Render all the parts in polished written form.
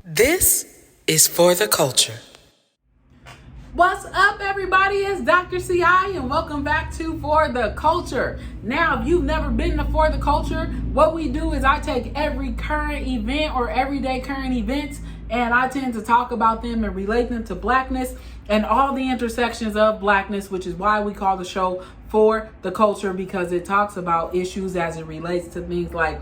This is for the culture. What's up, everybody? It's Dr. CI, and welcome back to For the Culture. Now, if you've never been to For the Culture, what we do is I take every current event or everyday current events, and I tend to talk about them and relate them to Blackness and all the intersections of Blackness, which is why we call the show For the Culture, because it talks about issues as it relates to things like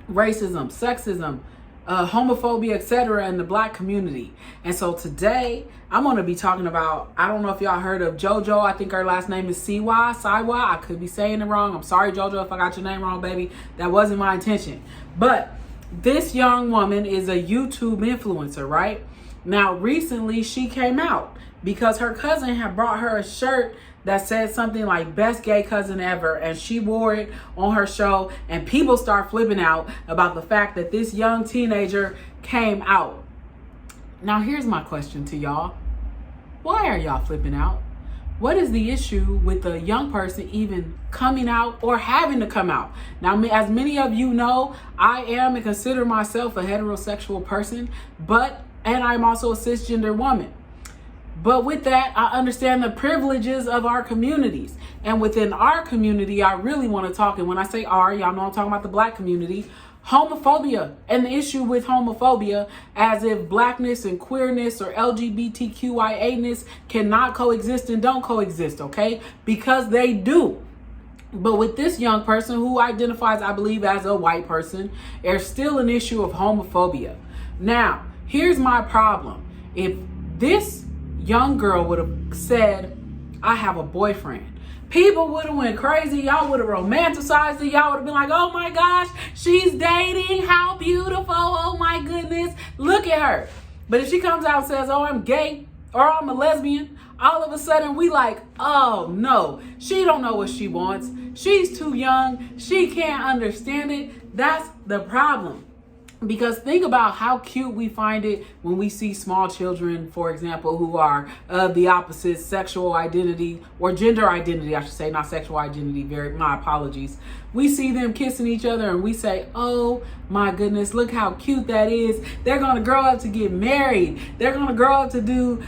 racism, sexism, homophobia, etc. in the Black community. And so today I'm going to be talking about, I don't know if y'all heard of Jojo. I think her last name is Siwa. I could be saying it wrong. I'm sorry, Jojo, if I got your name wrong, baby. That wasn't my intention. But this young woman is a YouTube influencer, right? Now, recently she came out because her cousin had brought her a shirt that said something like best gay cousin ever, and she wore it on her show, and people start flipping out about the fact that this young teenager came out. Now here's my question to y'all. Why are y'all flipping out? What is the issue with a young person even coming out or having to come out? Now, as many of you know, I am and consider myself a heterosexual person, and I'm also a cisgender woman. But with that, I understand the privileges of our communities. And within our community, I really want to talk, and when I say our, y'all know I'm talking about the Black community, homophobia and the issue with homophobia, as if Blackness and queerness or LGBTQIA-ness cannot coexist and don't coexist, okay? Because they do. But with this young person who identifies, I believe, as a white person, there's still an issue of homophobia. Now, here's my problem. If this young girl would have said, I have a boyfriend, people would have went crazy. Y'all would have romanticized it. Y'all would have been like, oh my gosh, she's dating. How beautiful. Oh my goodness. Look at her. But if she comes out and says, oh, I'm gay or I'm a lesbian, all of a sudden we like, oh no, she don't know what she wants. She's too young. She can't understand it. That's the problem. Because think about how cute we find it when we see small children, for example, who are of the opposite sexual identity or gender identity, I should say, not sexual identity. My apologies. We see them kissing each other and we say, oh my goodness, look how cute that is. They're going to grow up to get married. They're going to grow up to do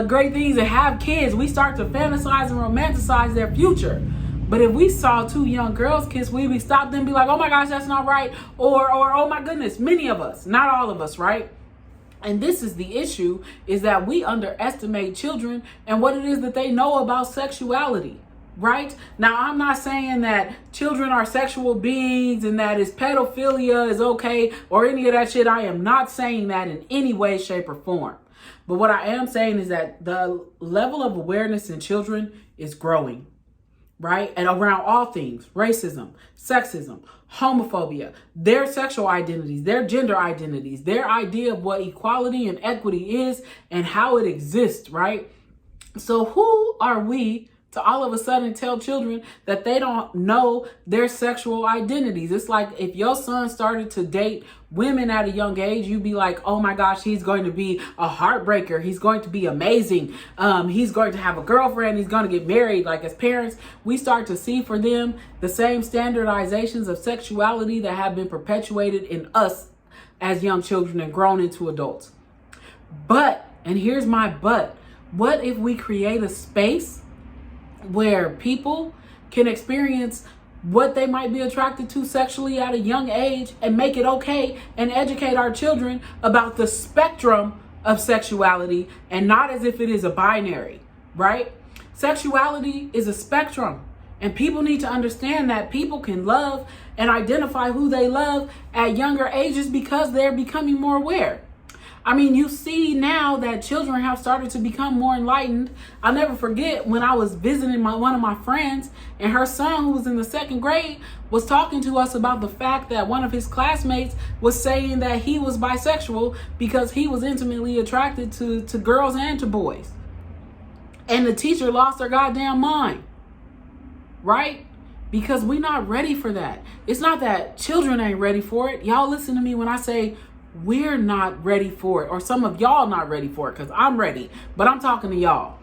great things and have kids. We start to fantasize and romanticize their future. But if we saw two young girls kiss, we'd be stopped and be like, oh my gosh, that's not right. Or oh my goodness, many of us, not all of us, right? And this is the issue, is that we underestimate children and what it is that they know about sexuality, right? Now, I'm not saying that children are sexual beings and that pedophilia is okay or any of that shit. I am not saying that in any way, shape, or form. But what I am saying is that the level of awareness in children is growing. Right? And around all things, racism, sexism, homophobia, their sexual identities, their gender identities, their idea of what equality and equity is and how it exists, right? So who are we to all of a sudden tell children that they don't know their sexual identities? It's like if your son started to date women at a young age, you'd be like, oh my gosh, he's going to be a heartbreaker. He's going to be amazing. He's going to have a girlfriend. He's going to get married. Like, as parents, we start to see for them the same standardizations of sexuality that have been perpetuated in us as young children and grown into adults. But, and here's my but, what if we create a space where people can experience what they might be attracted to sexually at a young age and make it okay and educate our children about the spectrum of sexuality and not as if it is a binary, right? Sexuality is a spectrum, and people need to understand that people can love and identify who they love at younger ages because they're becoming more aware. I mean, you see now that children have started to become more enlightened. I'll never forget when I was visiting one of my friends, and her son, who was in the second grade, was talking to us about the fact that one of his classmates was saying that he was bisexual because he was intimately attracted to girls and to boys. And the teacher lost her goddamn mind, right? Because we're not ready for that. It's not that children ain't ready for it. Y'all listen to me when I say we're not ready for it, or some of y'all not ready for it, because I'm ready, but I'm talking to y'all.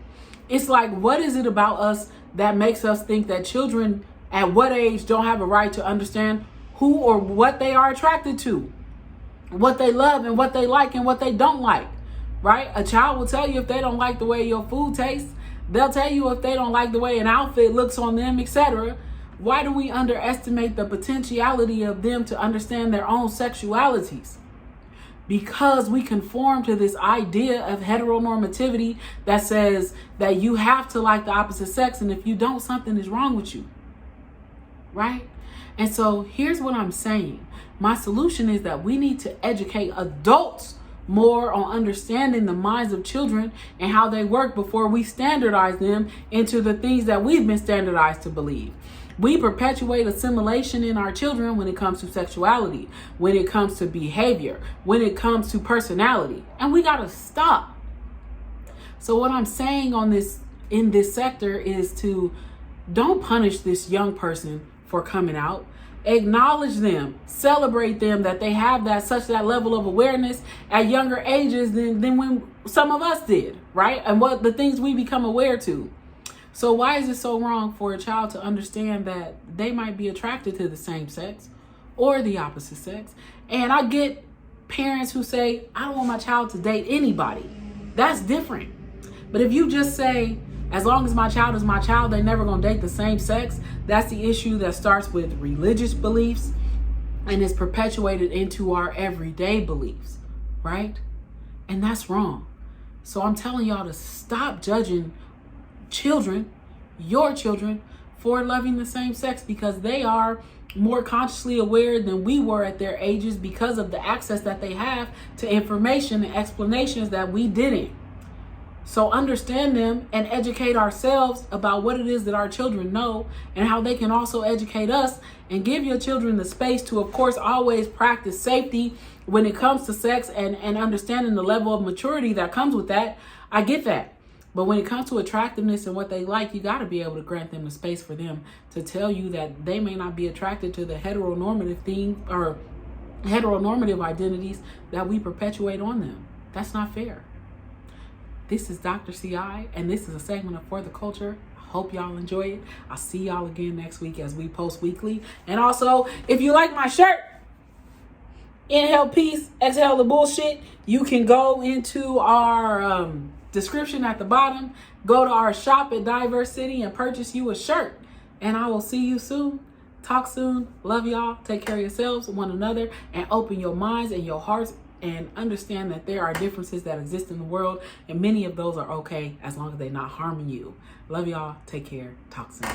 It's like, what is it about us that makes us think that children at what age don't have a right to understand who or what they are attracted to? what they love and what they like and what they don't like, right? A child will tell you if they don't like the way your food tastes. They'll tell you if they don't like the way an outfit looks on them, etc. Why do we underestimate the potentiality of them to understand their own sexualities? Because we conform to this idea of heteronormativity that says that you have to like the opposite sex, and if you don't, something is wrong with you, right? And so here's what I'm saying. My solution is that we need to educate adults more on understanding the minds of children and how they work before we standardize them into the things that we've been standardized to believe. We perpetuate assimilation in our children when it comes to sexuality, when it comes to behavior, when it comes to personality, and we gotta stop. So what I'm saying on this in this sector is to don't punish this young person for coming out. Acknowledge them, celebrate them, that they have that level of awareness at younger ages than when some of us did, right? And what the things we become aware to. So why is it so wrong for a child to understand that they might be attracted to the same sex or the opposite sex? And I get parents who say, I don't want my child to date anybody. That's different. But if you just say, as long as my child is my child, they're never going to date the same sex, that's the issue that starts with religious beliefs and is perpetuated into our everyday beliefs, right? And that's wrong. So I'm telling y'all to stop judging children, your children, for loving the same sex, because they are more consciously aware than we were at their ages because of the access that they have to information and explanations that we didn't. So understand them and educate ourselves about what it is that our children know and how they can also educate us, and give your children the space to, of course, always practice safety when it comes to sex and understanding the level of maturity that comes with that. I get that. But when it comes to attractiveness and what they like, you got to be able to grant them the space for them to tell you that they may not be attracted to the heteronormative thing or heteronormative identities that we perpetuate on them. That's not fair. This is Dr. CI, and this is a segment of For the Culture. I hope y'all enjoy it. I'll see y'all again next week as we post weekly. And also, if you like my shirt, inhale peace, exhale the bullshit, you can go into our description at the bottom, go to our shop at Diverse City and purchase you a shirt. And I will see you soon. Talk soon. Love y'all. Take care of yourselves, one another, and open your minds and your hearts and understand that there are differences that exist in the world, and many of those are okay as long as they're not harming you. Love y'all. Take care. Talk soon.